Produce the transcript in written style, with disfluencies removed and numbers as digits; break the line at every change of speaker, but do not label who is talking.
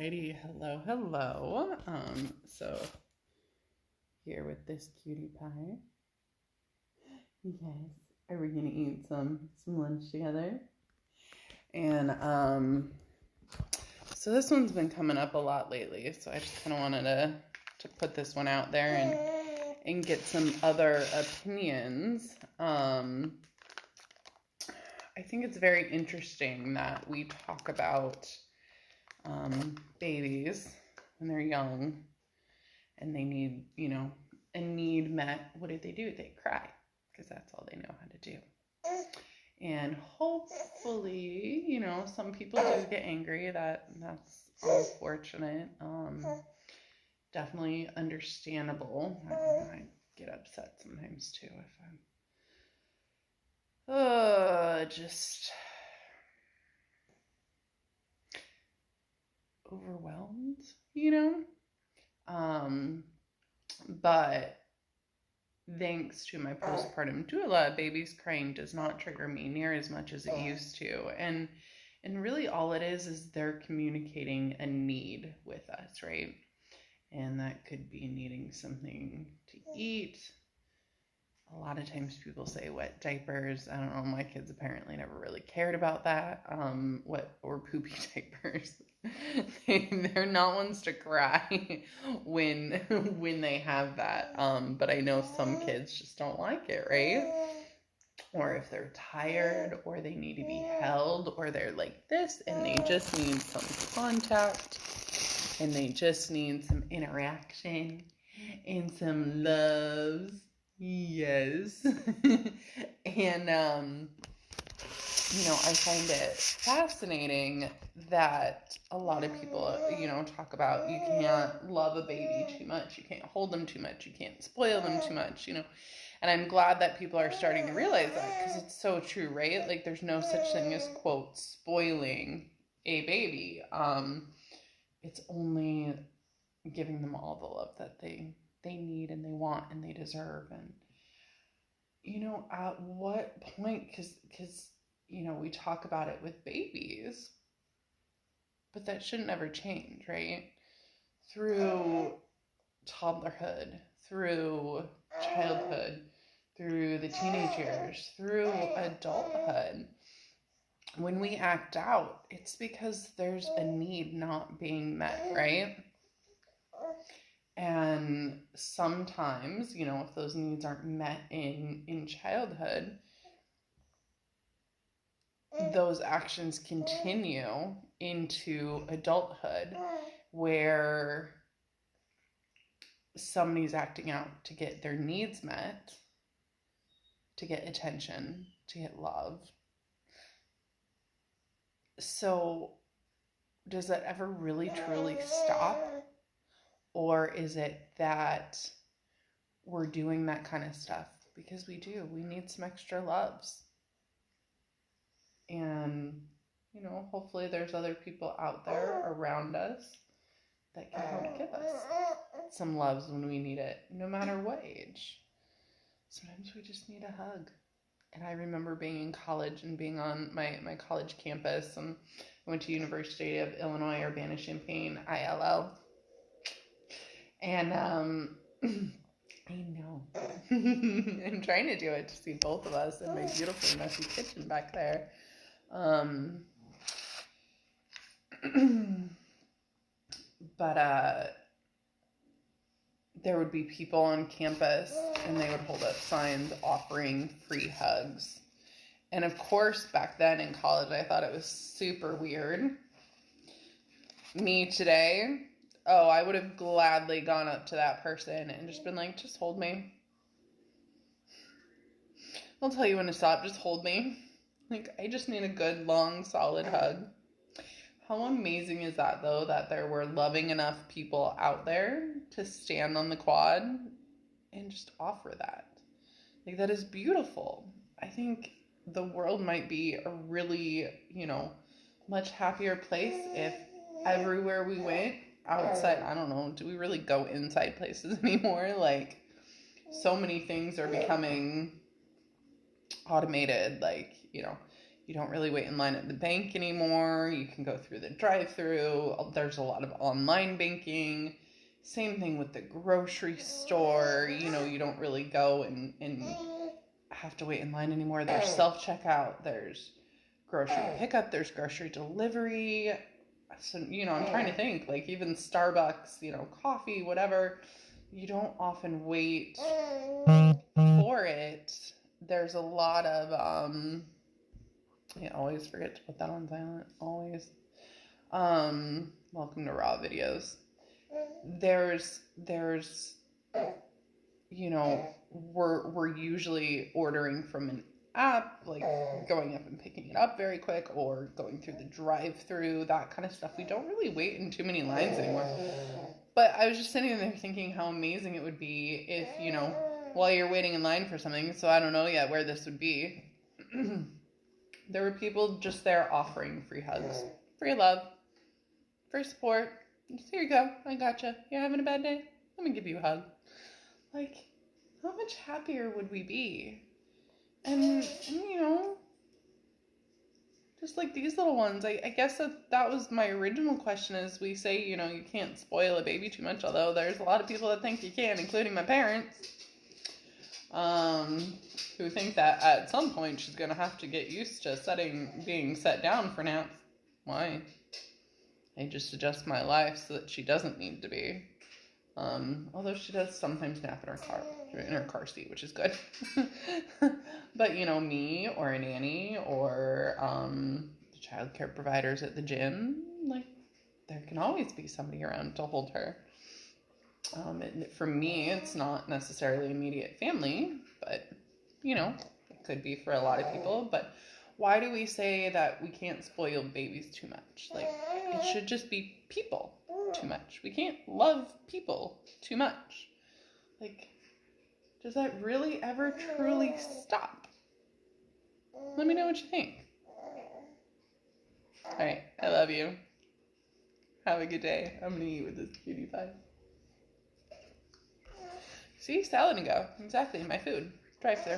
Alrighty, hello. So here with this cutie pie. Yes, are we gonna eat some lunch together? And so this one's been coming up a lot lately, so I just kind of wanted to put this one out there and get some other opinions. I think it's very interesting that we talk about babies when they're young and they need, a need met. What do? They cry because that's all they know how to do. And hopefully, some people do get angry. That's unfortunate. Definitely understandable. I get upset sometimes too if I'm just overwhelmed, but thanks to my postpartum doula, babies crying does not trigger me near as much as it used to. And really all it is they're communicating a need with us, right? And that could be needing something to eat. A lot of times people say wet diapers. I don't know, my kids apparently never really cared about that. Or poopy diapers. They're not ones to cry when they have that. But I know some kids just don't like it, right? Or if they're tired, or they need to be held, or they're like this and they just need some contact, and they just need some interaction and some loves. Yes. And, I find it fascinating that a lot of people, talk about you can't love a baby too much. You can't hold them too much. You can't spoil them too much, And I'm glad that people are starting to realize that, because it's so true, right? Like there's no such thing as, quote, spoiling a baby. It's only giving them all the love that they need and they want and they deserve. And at what point, because we talk about it with babies, but that shouldn't ever change, right? Through toddlerhood, through childhood, through the teenage years, through adulthood, when we act out, it's because there's a need not being met, right? And sometimes, if those needs aren't met in childhood, those actions continue into adulthood, where somebody's acting out to get their needs met, to get attention, to get love. So does that ever really truly stop? Or is it that we're doing that kind of stuff because we need some extra loves? And, hopefully there's other people out there around us that can help give us some loves when we need it, no matter what age. Sometimes we just need a hug. And I remember being in college and being on my college campus. I went to University of Illinois, Urbana-Champaign, ILL. And I know. I'm trying to do it to see both of us in my beautiful messy kitchen back there. But there would be people on campus and they would hold up signs offering free hugs. And of course, back then in college, I thought it was super weird. Me today, I would have gladly gone up to that person and just been like, just hold me. I'll tell you when to stop, just hold me. Like, I just need a good, long, solid hug. How amazing is that, though, that there were loving enough people out there to stand on the quad and just offer that. Like, that is beautiful. I think the world might be a really, much happier place if everywhere we went outside, I don't know, do we really go inside places anymore? Like, so many things are becoming automated. Like, you You don't really wait in line at the bank anymore. You can go through the drive-through. There's a lot of online banking. Same thing with the grocery store. You don't really go and have to wait in line anymore. There's self-checkout. There's grocery pickup. There's grocery delivery. So, I'm trying to think, like even Starbucks, coffee, whatever. You don't often wait for it. There's a lot of, I always forget to put that on silent. Always. Welcome to Raw Videos. There's, we're usually ordering from an app, like going up and picking it up very quick, or going through the drive-through, that kind of stuff. We don't really wait in too many lines anymore. But I was just sitting there thinking how amazing it would be if, while you're waiting in line for something, so I don't know yet where this would be, there were people just there offering free hugs, free love, free support. Just, here you go, I gotcha. You're having a bad day? Let me give you a hug. Like, how much happier would we be? And just like these little ones, I guess that was my original question, is we say, you can't spoil a baby too much, although there's a lot of people that think you can, including my parents, who think that at some point she's going to have to get used to being set down for naps. Why? I just adjust my life so that she doesn't need to be. Although she does sometimes nap in her car seat, which is good. But, me or a nanny or the child care providers at the gym, like, there can always be somebody around to hold her. And for me, it's not necessarily immediate family, but, it could be for a lot of people. But why do we say that we can't spoil babies too much? Like, it should just be people too much. We can't love people too much. Like, does that really ever truly stop? Let me know what you think. Alright, I love you. Have a good day. I'm gonna eat with this cutie pie. See, salad and go. Exactly, my food. Drive-thru.